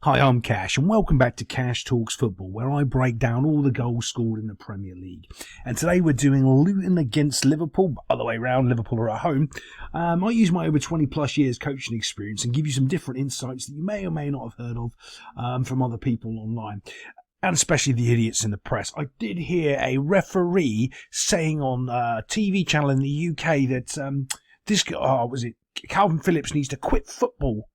Hi, I'm Cash, and welcome back to Cash Talks Football, where I break down all the goals scored in the Premier League. And today we're doing Luton against Liverpool, other way round, Liverpool are at home. I use my over 20 plus years coaching experience and give you some different insights that you may or may not have heard of from other people online, and especially the idiots in the press. I did hear a referee saying on a TV channel in the UK that Calvin Phillips needs to quit football.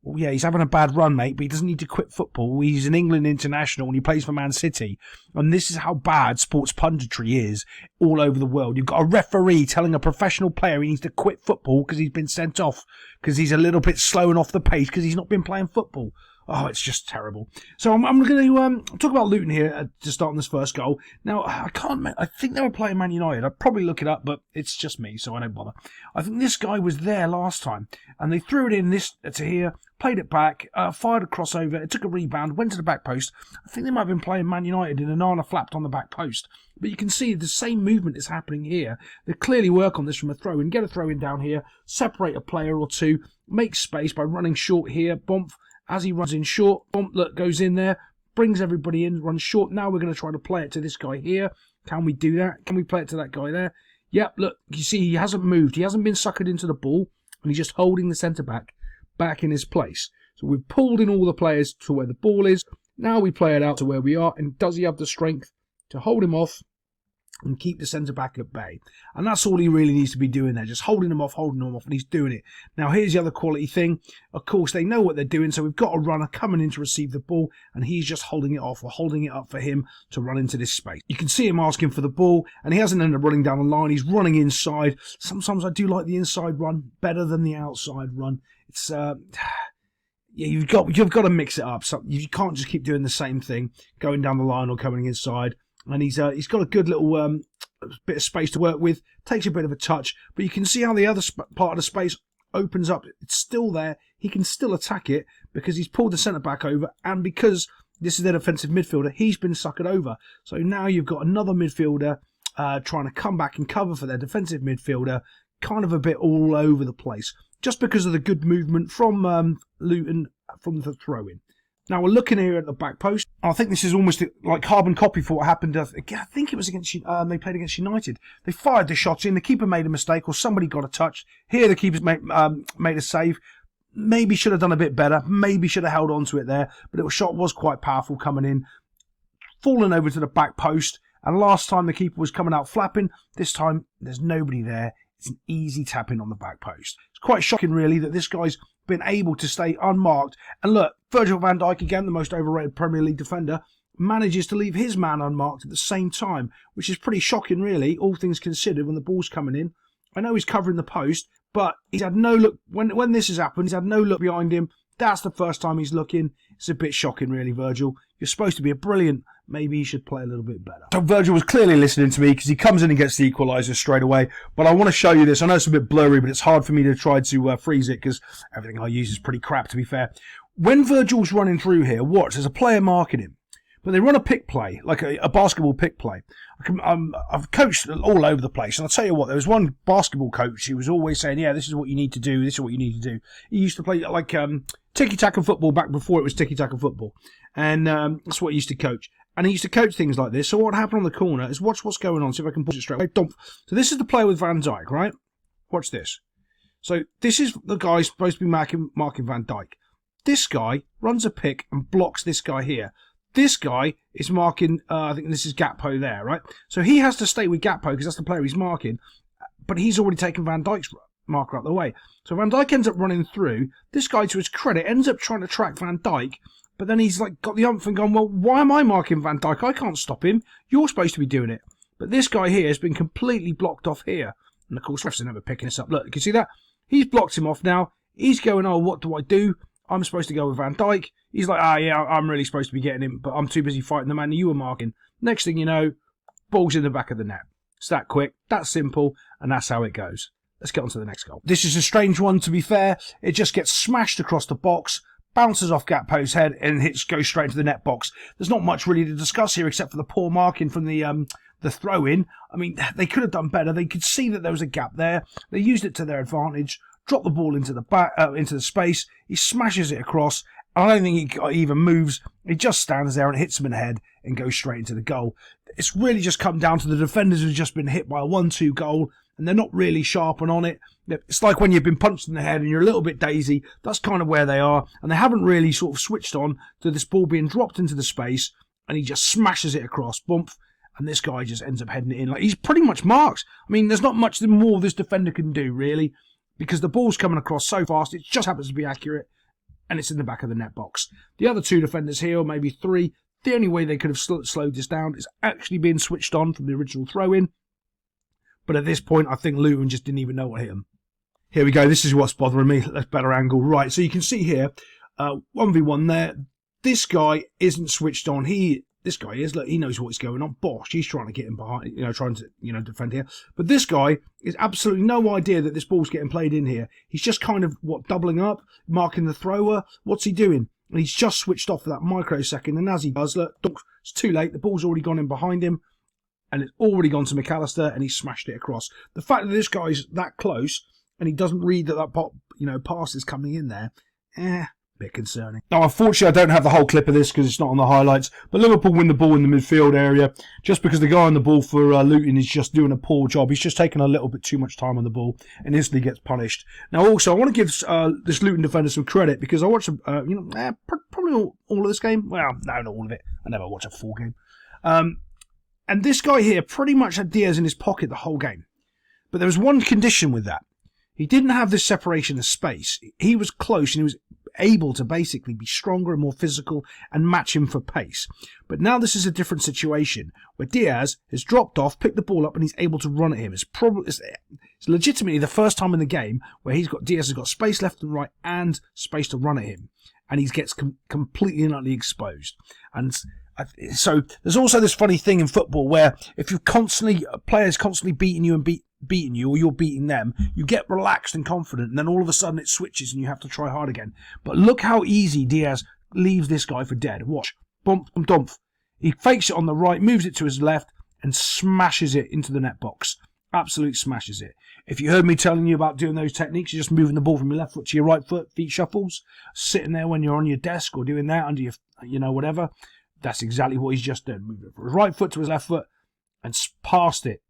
Well, yeah, he's having a bad run, mate, but he doesn't need to quit football. He's an England international and he plays for Man City. And this is how bad sports punditry is all over the world. You've got a referee telling a professional player he needs to quit football because he's been sent off, because he's a little bit slowing off the pace, because he's not been playing football. Oh, it's just terrible. So I'm going to talk about Luton here to start on this first goal. Now, I think they were playing Man United. I'd probably look it up, but it's just me, so I don't bother. I think this guy was there last time, and they threw it in this to here, played it back, fired a crossover, it took a rebound, went to the back post. I think they might have been playing Man United, and Onana flapped on the back post. But you can see the same movement is happening here. They clearly work on this from a throw-in, get a throw-in down here, separate a player or two, make space by running short here, bump. As he runs in short, look, goes in there, brings everybody in, runs short. Now we're going to try to play it to this guy here. Can we do that? Can we play it to that guy there? Yep, look, you see he hasn't moved. He hasn't been suckered into the ball, and he's just holding the centre-back back in his place. So we've pulled in all the players to where the ball is. Now we play it out to where we are, and does he have the strength to hold him off and keep the centre-back at bay? And that's all he really needs to be doing there, just holding him off, and he's doing it. Now, here's the other quality thing. Of course, they know what they're doing, so we've got a runner coming in to receive the ball, and he's just holding it off, or holding it up for him to run into this space. You can see him asking for the ball, and he hasn't ended up running down the line. He's running inside. Sometimes I do like the inside run better than the outside run. It's yeah, you've got to mix it up. So you can't just keep doing the same thing, going down the line or coming inside. And he's got a good little bit of space to work with. Takes a bit of a touch, but you can see how the other part of the space opens up. It's still there. He can still attack it because he's pulled the centre back over, and because this is their defensive midfielder, he's been suckered over. So now you've got another midfielder trying to come back and cover for their defensive midfielder, kind of a bit all over the place, just because of the good movement from Luton from the throw-in. Now we're looking here at the back post. I think this is almost like carbon copy for what happened. I think it was against they played against United. They fired the shot in. The keeper made a mistake, or somebody got a touch. Here the keeper's made a save. Maybe should have done a bit better. Maybe should have held on to it there. But the shot was quite powerful coming in, falling over to the back post. And last time the keeper was coming out flapping. This time there's nobody there. It's an easy tap in on the back post. It's quite shocking, really, that this guy's been able to stay unmarked. And look, Virgil van Dijk, again, the most overrated Premier League defender, manages to leave his man unmarked at the same time, which is pretty shocking, really, all things considered, when the ball's coming in. I know he's covering the post, but he's had no look. When this has happened, he's had no look behind him. That's the first time he's looking. It's a bit shocking, really, Virgil. You're supposed to be a brilliant. Maybe he should play a little bit better. So Virgil was clearly listening to me, because he comes in and gets the equaliser straight away. But I want to show you this. I know it's a bit blurry, but it's hard for me to try to freeze it, because everything I use is pretty crap, to be fair. When Virgil's running through here, watch, there's a player marking him. But they run a pick play, like a basketball pick play. I've coached all over the place, and I'll tell you what, there was one basketball coach who was always saying, yeah, this is what you need to do, this is what you need to do. He used to play like tiki-taka football back before it was tiki-taka football. And that's what he used to coach. And he used to coach things like this. So what happened on the corner is, watch what's going on, see if I can push it straight away. Dump. So this is the player with Van Dijk, right? Watch this. So this is the guy supposed to be marking Van Dijk. This guy runs a pick and blocks this guy here. This guy is marking, I think this is Gakpo there, right? So he has to stay with Gakpo because that's the player he's marking. But he's already taken Van Dijk's marker out of the way. So Van Dijk ends up running through. This guy, to his credit, ends up trying to track Van Dijk. But then he's like got the umph and gone, well, why am I marking Van Dijk? I can't stop him. You're supposed to be doing it. But this guy here has been completely blocked off here. And of course, refs are never picking this up. Look, you can see that? He's blocked him off now. He's going, oh, what do I do? I'm supposed to go with Van Dijk. He's like, yeah, I'm really supposed to be getting him, but I'm too busy fighting the man that you were marking. Next thing you know, ball's in the back of the net. It's that quick, that's simple, and that's how it goes. Let's get on to the next goal. This is a strange one, to be fair. It just gets smashed across the box, bounces off Gakpo's head, and goes straight into the net box. There's not much really to discuss here except for the poor marking from the throw-in. I mean, they could have done better. They could see that there was a gap there. They used it to their advantage. Drop the ball into the space. He smashes it across, I don't think he even moves. He just stands there and hits him in the head and goes straight into the goal. It's really just come down to the defenders who've just been hit by a 1-2 goal, and they're not really sharp on it. It's like when you've been punched in the head and you're a little bit daisy. That's kind of where they are, and they haven't really sort of switched on to this ball being dropped into the space, and he just smashes it across, bump, and this guy just ends up heading it in. Like, he's pretty much marked. I mean, there's not much more this defender can do, really, because the ball's coming across so fast, it just happens to be accurate, and it's in the back of the net box. The other two defenders here, or maybe three, the only way they could have slowed this down is actually being switched on from the original throw-in. But at this point, I think Luton just didn't even know what hit him. Here we go. This is what's bothering me. That's better angle. Right, so you can see here, 1v1 there. This guy isn't switched on. This guy is. Look, he knows what's going on. Bosh, he's trying to get him behind, trying to, defend here. But this guy is absolutely no idea that this ball's getting played in here. He's just kind of, doubling up, marking the thrower. What's he doing? And he's just switched off for that microsecond. And as he does, look, it's too late. The ball's already gone in behind him. And it's already gone to McAllister, and he smashed it across. The fact that this guy's that close, and he doesn't read that pass is coming in there, bit concerning. Now, unfortunately, I don't have the whole clip of this because it's not on the highlights, but Liverpool win the ball in the midfield area just because the guy on the ball for Luton is just doing a poor job. He's just taking a little bit too much time on the ball and instantly gets punished. Now, also, I want to give this Luton defender some credit because I watched, probably all of this game. Well, no, not all of it. I never watch a full game. And this guy here pretty much had Diaz in his pocket the whole game. But there was one condition with that. He didn't have this separation of space. He was close and he was able to basically be stronger and more physical and match him for pace. But now this is a different situation where Diaz has dropped off, picked the ball up, and he's able to run at him. It's legitimately the first time in the game where Diaz has got space left and right and space to run at him. And he gets completely and utterly exposed. And so there's also this funny thing in football where if players constantly beating you and beating you, or you're beating them, you get relaxed and confident, and then all of a sudden it switches and you have to try hard again. But look how easy Diaz leaves this guy for dead. Watch. Bump, dump. He fakes it on the right, moves it to his left, and smashes it into the net box. Absolutely smashes it. If you heard me telling you about doing those techniques, you're just moving the ball from your left foot to your right foot, feet shuffles, sitting there when you're on your desk or doing that under your, whatever. That's exactly what he's just done. Moved it from his right foot to his left foot and passed it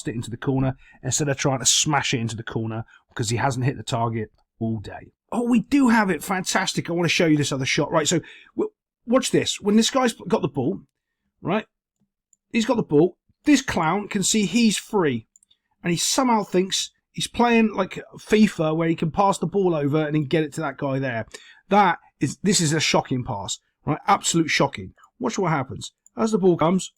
into the corner instead of trying to smash it into the corner because he hasn't hit the target all day. Oh, we do have it. Fantastic. I want to show you this other shot. Right, so watch this. When this guy's got the ball, right, he's got the ball. This clown can see he's free and he somehow thinks he's playing like FIFA where he can pass the ball over and then get it to that guy there. This is a shocking pass, right? Absolute shocking. Watch what happens. As the ball comes,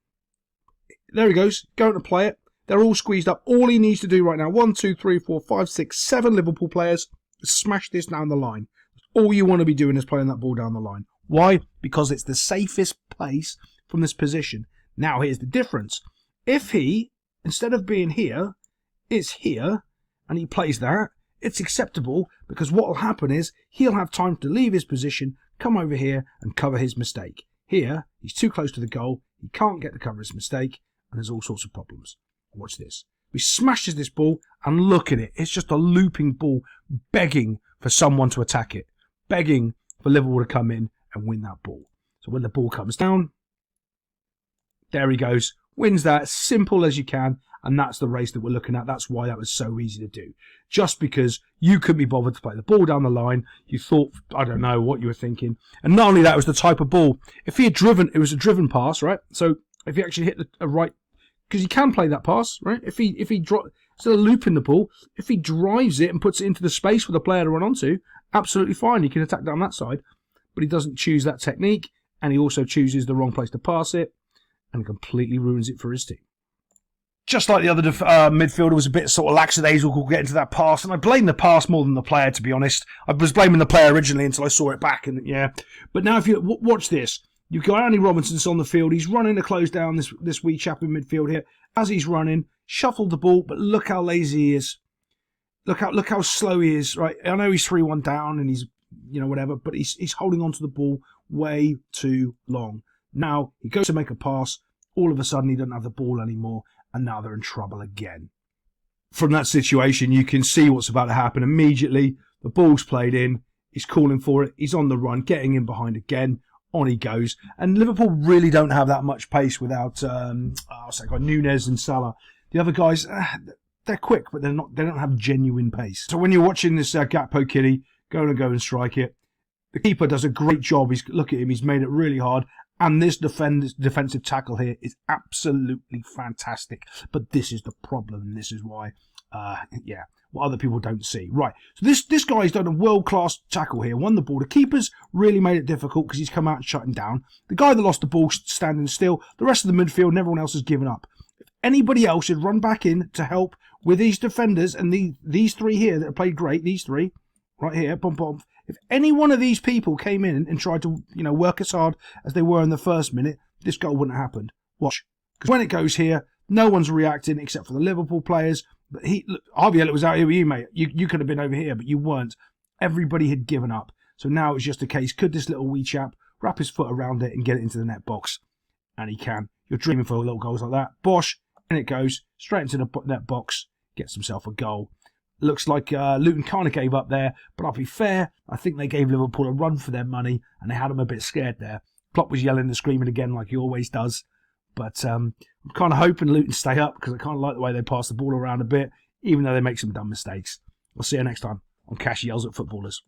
there he goes, going to play it. They're all squeezed up. All he needs to do right now, 1, 2, 3, 4, 5, 6, 7 Liverpool players, smash this down the line. All you want to be doing is playing that ball down the line. Why? Because it's the safest place from this position. Now, here's the difference. If he, instead of being here, is here, and he plays that, it's acceptable because what will happen is he'll have time to leave his position, come over here, and cover his mistake. Here, he's too close to the goal, he can't get to cover his mistake, and there's all sorts of problems. Watch this. He smashes this ball, and look at it. It's just a looping ball, begging for someone to attack it, begging for Liverpool to come in and win that ball. So when the ball comes down, there he goes, wins that, simple as you can, and that's the race that we're looking at. That's why that was so easy to do. Just because you couldn't be bothered to play the ball down the line, you thought, I don't know what you were thinking. And not only that, it was the type of ball. If he had driven, it was a driven pass, right? So if he actually hit the right, because he can play that pass, right? If he instead of looping the ball, if he drives it and puts it into the space for the player to run onto, absolutely fine. He can attack down that side. But he doesn't choose that technique, and he also chooses the wrong place to pass it, and completely ruins it for his team. Just like the other midfielder was a bit sort of lackadaisical getting to that pass, and I blame the pass more than the player, to be honest. I was blaming the player originally until I saw it back, and yeah. But now if you watch this, you've got Andy Robinson's on the field. He's running to close down this wee chap in midfield here. As he's running, shuffled the ball, but look how lazy he is. Look how slow he is. Right, I know he's 3-1 down, and he's whatever, but he's holding on to the ball way too long. Now he goes to make a pass. All of a sudden, he doesn't have the ball anymore. And now they're in trouble again. From that situation, you can see what's about to happen immediately. The ball's played in. He's calling for it. He's on the run, getting in behind again. On he goes. And Liverpool really don't have that much pace without Nunez and Salah. The other guys, they're quick, but they don't have genuine pace. So when you're watching this Gakpo kiddie go and strike it, the keeper does a great job. Look at him. He's made it really hard. And this defensive tackle here is absolutely fantastic. But this is the problem, and this is why, what other people don't see. Right, so this guy's done a world-class tackle here, won the ball. The keeper's really made it difficult because he's come out and shut him down. The guy that lost the ball standing still. The rest of the midfield and everyone else has given up. If anybody else should run back in to help with these defenders and these three here that have played great, these three, right here, if any one of these people came in and tried to, work as hard as they were in the first minute, this goal wouldn't have happened. Watch. Because when it goes here, no one's reacting except for the Liverpool players. But Harvey Elliott was out here with you, mate. You could have been over here, but you weren't. Everybody had given up. So now it's just a case, could this little wee chap wrap his foot around it and get it into the net box? And he can. You're dreaming for little goals like that. Bosh, and it goes straight into the net box. Gets himself a goal. Looks like Luton kind of gave up there, but I'll be fair, I think they gave Liverpool a run for their money, and they had them a bit scared there. Klopp was yelling and screaming again like he always does, but I'm kind of hoping Luton stay up because I kind of like the way they pass the ball around a bit, even though they make some dumb mistakes. I'll see you next time on Cash Yells at Footballers.